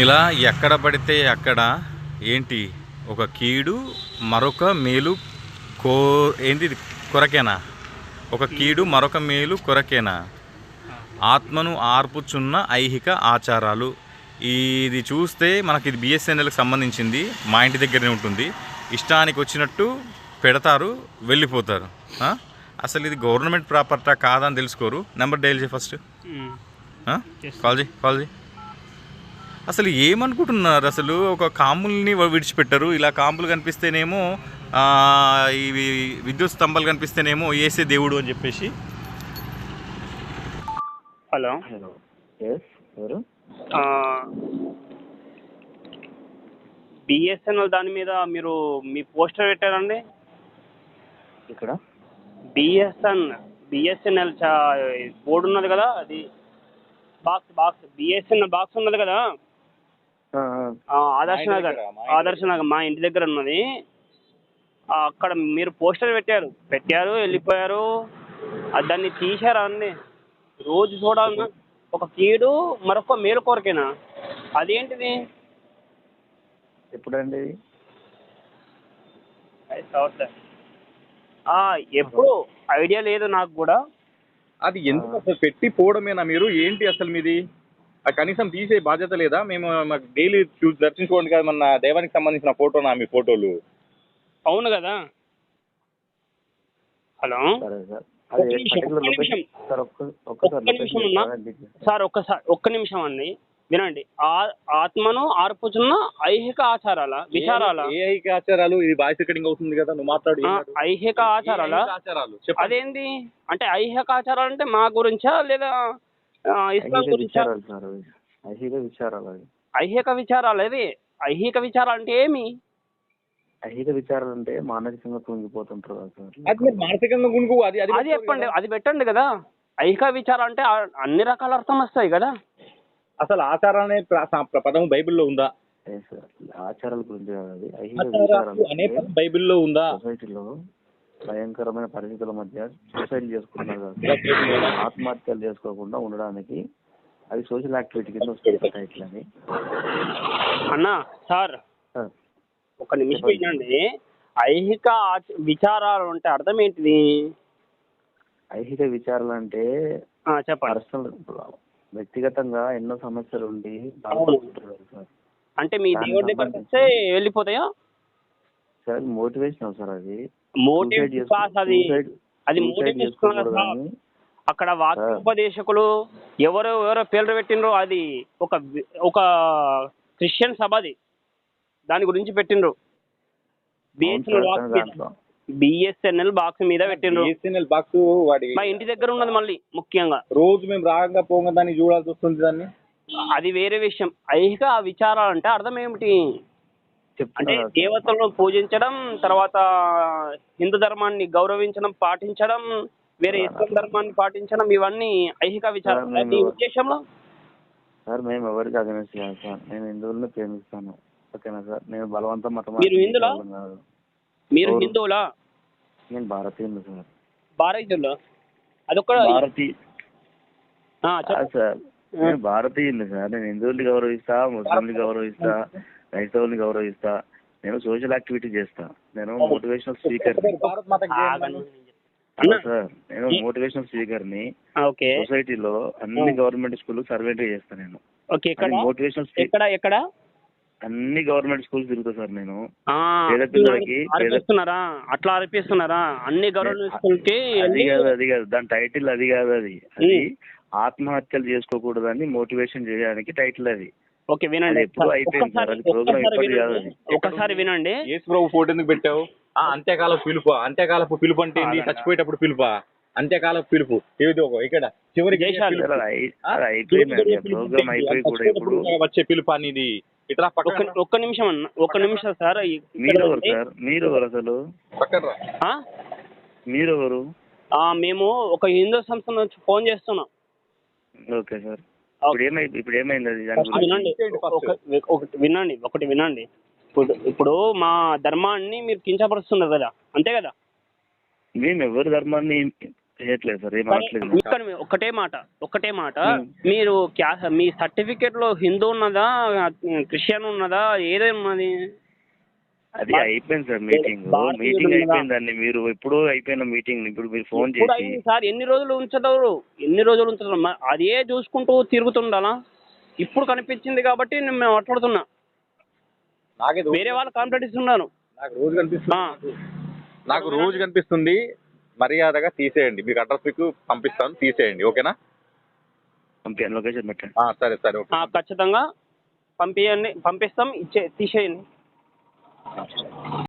ఇలా ఎక్కడ పడితే అక్కడ ఏంటి ఒక కీడు మరొక మేలు ఏంటి కొరకేనా? ఒక కీడు మరొక మేలు కొరకేనా? ఆత్మను ఆర్పుచున్న ఐహిక ఆచారాలు. ఇది చూస్తే మనకి ఇది బిఎస్ఎన్ఎల్కి సంబంధించింది. మా ఇంటి దగ్గరనే ఉంటుంది. ఇష్టానికి వచ్చినట్టు పెడతారు, వెళ్ళిపోతారు. అసలు ఇది గవర్నమెంట్ ప్రాపర్టా కాదా అని తెలుసుకోరు. నెంబర్ డైల్ చేయి ఫస్ట్. కాల్ చేయి. అసలు ఏమనుకుంటున్నారు? అసలు ఒక కాముల్ని విడిచిపెట్టరు. ఇలా కాంపులు కనిపిస్తేనేమో ఇవి విద్యుత్ స్తంభాలు కనిపిస్తేనేమో ఏసే దేవుడు అని చెప్పేసి. హలో, ఎవరు? బిఎస్ఎన్ఎల్ దాని మీద మీరు మీ పోస్టర్ పెట్టారండి. ఇక్కడ బిఎస్ఎన్ఎల్ బోర్డు ఉన్నది కదా, అది బాక్స్ బిఎస్ఎన్ఎల్ బాక్స్ ఉన్నది కదా, ఆదర్శ నగర్ మా ఇంటి దగ్గర ఉన్నది. అక్కడ మీరు పోస్టర్ పెట్టారు వెళ్ళిపోయారు. దాన్ని తీశారా అండి? రోజు చూడాలన్నా ఒక కీడు మరొక మేలు కొరకేనా? అదేంటిది? ఎప్పుడండి? ఎప్పుడు ఐడియా లేదు నాకు కూడా. అది ఎందుకు అసలు పెట్టి పోవడమేనా? మీరు ఏంటి అసలు మీది? కనీసం తీసే బాధ్యత లేదా? మేము మాకు డైలీ దర్శించుకోండి కదా, మన దైవానికి సంబంధించిన ఫోటోనా మీ ఫోటోలు? అవును కదా. హలో సార్, ఒక్క నిమిషం అండి, వినండి. ఆత్మను ఆర్పుచున్న ఐహిక ఆచారాల విచారాల. ఏ ఐహిక ఆచారాలు? ఇది వాయిస్ రికార్డింగ్ అవుతుంది కదా, నువ్వు మాట్లాడు. ఐహిక ఆచారాలు అదేంటి అంటే? ఐహిక ఆచారాలు అంటే మా గురించా లేదా ఇస్లాం గురించా? ఐహిక విచారాలు అవి. ఐహిక విచారాలు అంటే ఏమి? ఐహిక విచారాలు అంటే మానసికంగా కుంగిపోతుంటారు. మానసికంగా అది చెప్పండి, అది పెట్టండి కదా. ఐహిక విచారం అంటే అన్ని రకాల అర్థం వస్తాయి కదా. అసలు ఆచారం అనే పదం బైబిల్లో ఉందా? ఆచారాల గురించి కాదు, అది ఐహిక విచారాలు బైబిల్లో ఉందా? సొసైటీలో భయంకరమైన పరిస్థితుల మధ్య సూసైడ్ చేసుకుంటున్నారు. ఆత్మహత్యలు చేసుకోకుండా ఉండడానికి అది సోషల్ యాక్టివిటీ కింద వస్తుంది ఇట్లని. అన్నా సార్, ఒక నిమిషం వినండి. ఐహిక విచారాలు అంటే అర్థం ఏంటిది? ఐహిక విచారాలు అంటే పర్సనల్, వ్యక్తిగతంగా ఎన్నో సమస్యలు ఉండి అంటే మీ దేవుడి దగ్గరికి వస్తే వెళ్ళిపోతాయా సార్? మోటివేషన్ సార్, అది అక్కడ వాక్యోపదేశకులు ఎవరో పేర్లు పెట్టినరు. అది ఒక క్రిస్టియన్ సభ, అది దాని గురించి పెట్టినరు. బిఎస్ఎన్ఎల్ బాక్స్ మీద పెట్టినరు. బిఎస్ఎన్ఎల్ బాక్స్ మా ఇంటి దగ్గర ఉన్నది. మళ్ళీ ముఖ్యంగా రోజు మేము రాగా పోగా దాన్ని చూడాల్సి వస్తుంది. దాన్ని అది వేరే విషయం. ఐహిక విచారాలు అంటే అర్థం ఏమిటి అంటే దేవతలను పూజించడం, తర్వాత హిందూ ధర్మాన్ని గౌరవించడం, పాటించడం, వేరే ఇస్లాం ధర్మాన్ని పాటించడం, ఇవన్నీ ఐహిక విచారాలు. మీ ఉద్దేశంలో సార్, మేము ఎవరికి అగెన్స్ట్ కాదు సార్. నేను హిందువులను ప్రేమిస్తాను, ఓకేనా సార్? నేను బలవంతం మతం. మీరు హిందువులా? నేను భారతీయులు సార్. భారతీయులు? అదొక సార్, నేను భారతీయులు సార్. నేను హిందువుల్ని గౌరవిస్తా, ముస్లింని గౌరవిస్తా, క్రైస్తవుల్ని గౌరవిస్తా. నేను సోషల్ యాక్టివిటీ చేస్తా. నేను మోటివేషనల్ స్పీకర్ సార్. నేను మోటివేషనల్ స్పీకర్ ని. సొసైటీలో అన్ని గవర్నమెంట్ స్కూల్ సర్వేంటరీ చేస్తా నేను. మోటివేషనల్ ఎక్కడ? అన్ని గవర్నమెంట్ స్కూల్స్ తిరుగుతా సార్ నేను. అట్లా అనిపిస్తున్నారా? అన్ని గవర్నమెంట్ స్కూల్ కి అది కాదు దాని టైటిల్, అది కాదు. అది ఆత్మహత్యలు చేసుకోకూడదని మోటివేషన్ చేయడానికి టైటిల్ అది. ఓకే, వినండి. ఒకసారి వినండి. యేసు ప్రభు ఫోటో ఎందుకు పెట్టావు? అంత్యకాలపు పిలుపు అంటే చచ్చిపోయేటప్పుడు పిలుపా? అంత్యకాలపు పిలుపు ఏదో ఇక్కడ చివరి వచ్చే పిలుపు అనేది. ఇట్లా ఒక్క నిమిషం అన్న, ఒక్క నిమిషం సార్. మీరు అసలు మీరెవరు? మేము ఒక హిందూ సంస్థ నుంచి ఫోన్ చేస్తున్నాం. Okay sir. ఇప్పుడు ఏమైంది? ఒకటి వినండి. ఇప్పుడు మా ధర్మాన్ని మీరు కించపరుస్తున్నారు కదా, అంతే కదా? మేము ఎవరి ధర్మాన్ని చేయట్లేదు సార్, ఏం సరే, అనట్లేదు. ఇక్కడ ఒక్కటే మాట మీరు మీ సర్టిఫికేట్ లో హిందూ ఉన్నదా, క్రిస్టియన్ ఉన్నదా, ఏదైనా ఉన్నది? అది అయిపోయింది సార్ మీటింగ్. భారతీయుడు మీటింగ్ ఉన్నదా? అయిపోయిందండి. మీరు ఎప్పుడో అయిపోయిన మీటింగ్ ఇప్పుడు మీరు ఫోన్ ఇప్పుడు చేసి అయింది సార్, ఎన్ని రోజులు ఉంచరు? అదే చూసుకుంటూ తిరుగుతుండాలా? ఇప్పుడు కనిపించింది కాబట్టి నేను మేము మాట్లాడుతున్నా. వేరే వాళ్ళు కాంప్లైంట్ ఇస్తున్నారు. నాకు రోజు కనిపిస్తుంది. మర్యాదగా తీసేయండి. మీకు అడ్రస్ మీకు పంపిస్తాను, తీసేయండి. ఓకేనా? పంపించండి, లొకేషన్ పెట్టండి. సరే సరే ఓకే. ఖచ్చితంగా పంపిస్తాం, తీసేయండి.